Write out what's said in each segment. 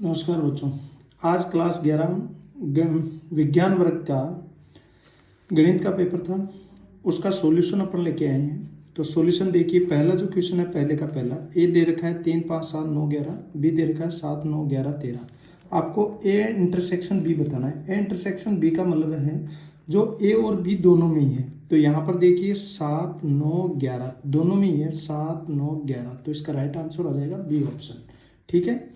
नमस्कार बच्चों। आज क्लास 11 विज्ञान वर्ग का गणित का पेपर था, उसका सॉल्यूशन अपन लेके आए हैं। तो सॉल्यूशन देखिए, पहला जो क्वेश्चन है पहले का पहला, ए दे रखा है 3 5 7 9 11, बी दे रखा है 7 9 11 13। आपको ए इंटरसेक्शन बी बताना है। ए इंटरसेक्शन बी का मतलब है जो ए और बी दोनों में ही है। तो यहाँ पर देखिए 7 9 11 दोनों में ही है, 7 9 11, तो इसका राइट आंसर आ जाएगा बी ऑप्शन। ठीक है।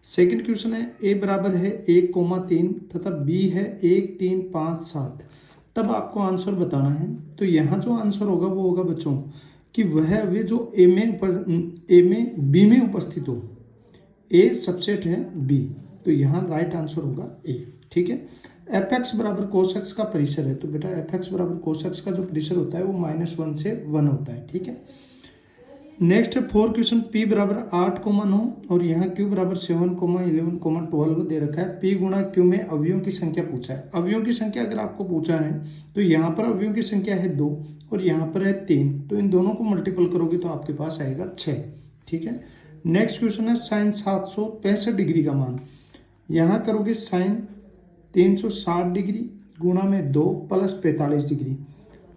सेकंड क्वेश्चन है ए बराबर है 1,3 तथा बी है 1 3 5 7। तब आपको आंसर बताना है। तो यहाँ जो आंसर होगा वो होगा बच्चों कि वह वे जो ए में बी में उपस्थित हो। ए सबसेट है बी, तो यहाँ राइट आंसर होगा ए। ठीक है। एफ एक्स बराबर कोस एक्स का परिसर है। तो बेटा एफ एक्स बराबर कोस एक्स का जो परिसर होता है वो -1 से 1 होता है। ठीक है। नेक्स्ट है 4 क्वेश्चन, पी बराबर 8,9 और यहाँ क्यू बराबर 7,11,12 दे रखा है। पी गुणा क्यू में अवयवों की संख्या पूछा है। अवयवों की संख्या अगर आपको पूछा है तो यहाँ पर अवयवों की संख्या है 2 और यहाँ पर है 3, तो इन दोनों को मल्टीपल करोगे तो आपके पास आएगा 6। ठीक है। नेक्स्ट क्वेश्चन है साइन 765 डिग्री का मान। यहाँ करोगे साइन 360 डिग्री गुणा में 2 प्लस 45 डिग्री।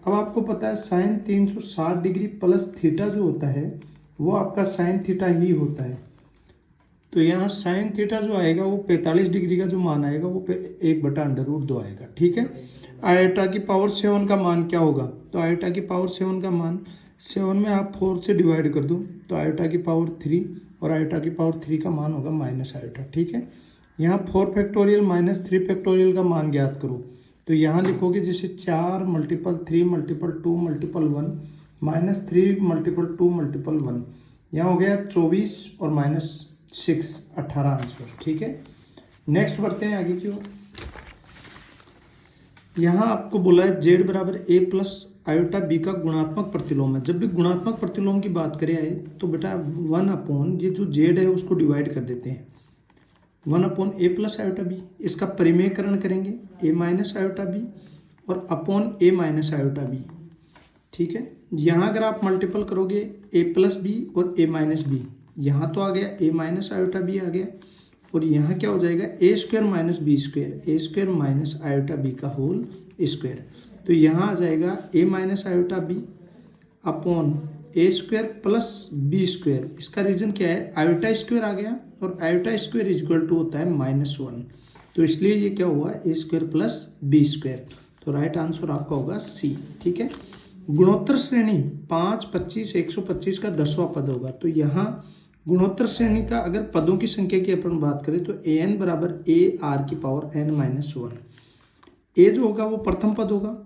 अब आपको पता है साइन 360 डिग्री प्लस थीटा जो होता है वो आपका साइन थीटा ही होता है। तो यहाँ साइन थीटा जो आएगा वो 45 डिग्री का जो मान आएगा वो 1/√2 आएगा। ठीक है। आयोटा की पावर 7 का मान क्या होगा? तो आयोटा की पावर 7 का मान 7 में आप 4 से डिवाइड कर दो तो आयोटा की पावर 3 और आयोटा की पावर 3 का मान होगा माइनस आयोटा। ठीक है। यहाँ 4 फैक्टोरियल माइनस 3 फैक्टोरियल का मान ज्ञात करो। तो यहाँ लिखोगे जैसे 4 × 3 × 2 × 1 -3 × 2 × 1, यहाँ हो गया 24 और -6 18 आंसर। ठीक है। नेक्स्ट बढ़ते हैं आगे की ओर। यहाँ आपको बोला है जेड बराबर ए प्लस आयोटा बी का गुणात्मक प्रतिलोम है। जब भी गुणात्मक प्रतिलोम की बात करें आए तो बेटा 1 ये जो जेड है उसको डिवाइड कर देते हैं 1/a प्लस आयोटा बी। इसका परिमेयकरण करेंगे a माइनस आयोटा बी और upon a minus iota B. ठीक है। यहाँ अगर आप मल्टीपल करोगे a प्लस बी और a माइनस बी, यहाँ तो आ गया a माइनस आयोटा बी आ गया और यहाँ क्या हो जाएगा a² minus b², a² minus iota B का होल स्क्वायर। तो यहाँ आ जाएगा a minus iota B upon a² plus b²। इसका रीजन क्या है? आयोटा स्क्वायर आ गया और आयोटा स्क्वायर इक्वल टू होता है -1, तो इसलिए ये क्या हुआ a² प्लस b²। तो राइट आंसर आपका होगा सी। ठीक है। गुणोत्तर श्रेणी 5 25 125 का 10वां पद होगा। तो यहाँ गुणोत्तर श्रेणी का अगर पदों की संख्या की अपन बात करें तो an बराबर ar की पावर n-1। a जो होगा वो प्रथम पद होगा,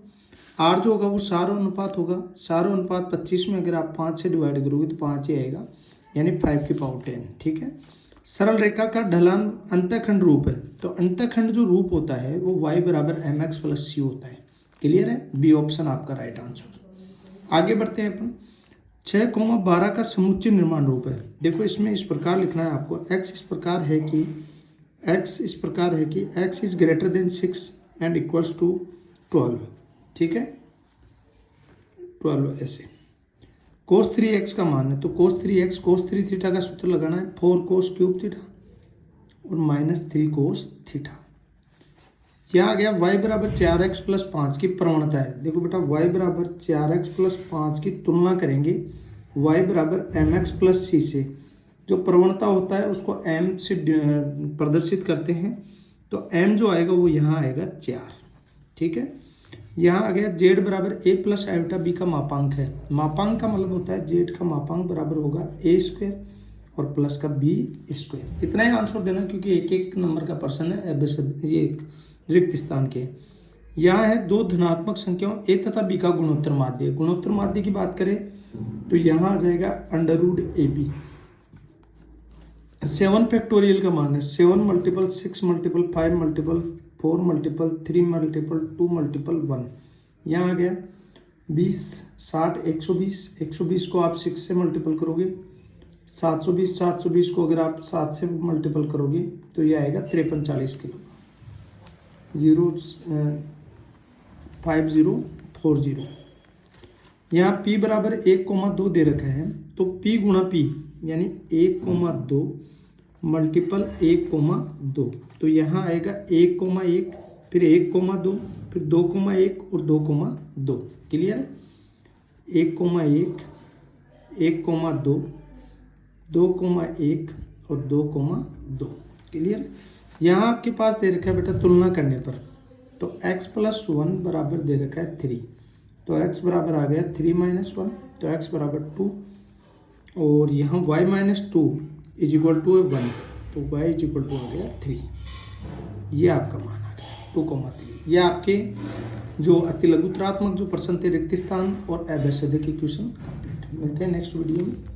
r जो होगा वो सारो अनुपात होगा। सारो अनुपात 25 में अगर आप 5 से डिवाइड करोगे तो 5 ही आएगा, यानी 5 की पावर 10। ठीक है। सरल रेखा का ढलान अंतःखंड रूप है। तो अंतःखंड जो रूप होता है वो y बराबर mx प्लस c होता है। क्लियर है? बी ऑप्शन आपका राइट आंसर। आगे बढ़ते हैं अपन। 6,12 का समुच्चय निर्माण रूप है। देखो इसमें इस प्रकार लिखना है आपको, x इस प्रकार है कि x is greater than 6 and equals to 12। ठीक है। 12 ऐसे। cos 3x का मान है तो cos 3x cos 3 थीटा का सूत्र लगाना है 4 cos क्यूब थीटा और -3 cos थीटा। यहाँ आ गया y बराबर 4x प्लस 5 की प्रवणता है। देखो बेटा y बराबर 4x प्लस 5 की तुलना करेंगे y बराबर mx प्लस c से। जो प्रवणता होता है उसको m से प्रदर्शित करते हैं, तो m जो आएगा वो यहाँ आएगा 4। ठीक है। यहाँ आ गया जेड बराबर a प्लस आयोटा बी का मापांक है। मापांक का मतलब होता है जेड का मापांक बराबर होगा a² और प्लस का b²। इतना ही आंसर देना क्योंकि एक एक नंबर का प्रश्न है, ये रिक्त स्थान के। यहाँ है दो धनात्मक संख्याओं a तथा b का गुणोत्तर माध्य। गुणोत्तर माध्य की बात करें तो यहाँ आ जाएगा √ab। 7 फैक्टोरियल का मान है 7 × 6 × 5 × 4 × 3 × 2 × 1। यहाँ आ गया 20 60 120। 120 को आप 6 से मल्टीपल करोगे, 720 को अगर आप 7 से मल्टीपल करोगे तो ये आएगा 53 किलो। 5040। यहाँ p बराबर 1,2 दे रखा है तो p गुणा p यानी 1,2 मल्टीपल 1,2। तो यहाँ आएगा 1,1, फिर 1,2, फिर 2,1 और 2,2। क्लियर है? 1,1, 1,2, 2,1 और 2,2। क्लियर है? यहाँ आपके पास दे रखा है बेटा तुलना करने पर, तो x+1 बराबर दे रखा है 3, तो x बराबर आ गया 3 - 1, तो x बराबर 2, और यहाँ y - 2 = 1, तो y = आ गया 3। ये आपका मान आ गया 2,3। ये आपके जो अति लघुत्रात्मक जो प्रश्न थे रिक्त स्थान और अभ्यास के क्वेश्चन कंप्लीट। मिलते हैं नेक्स्ट वीडियो में।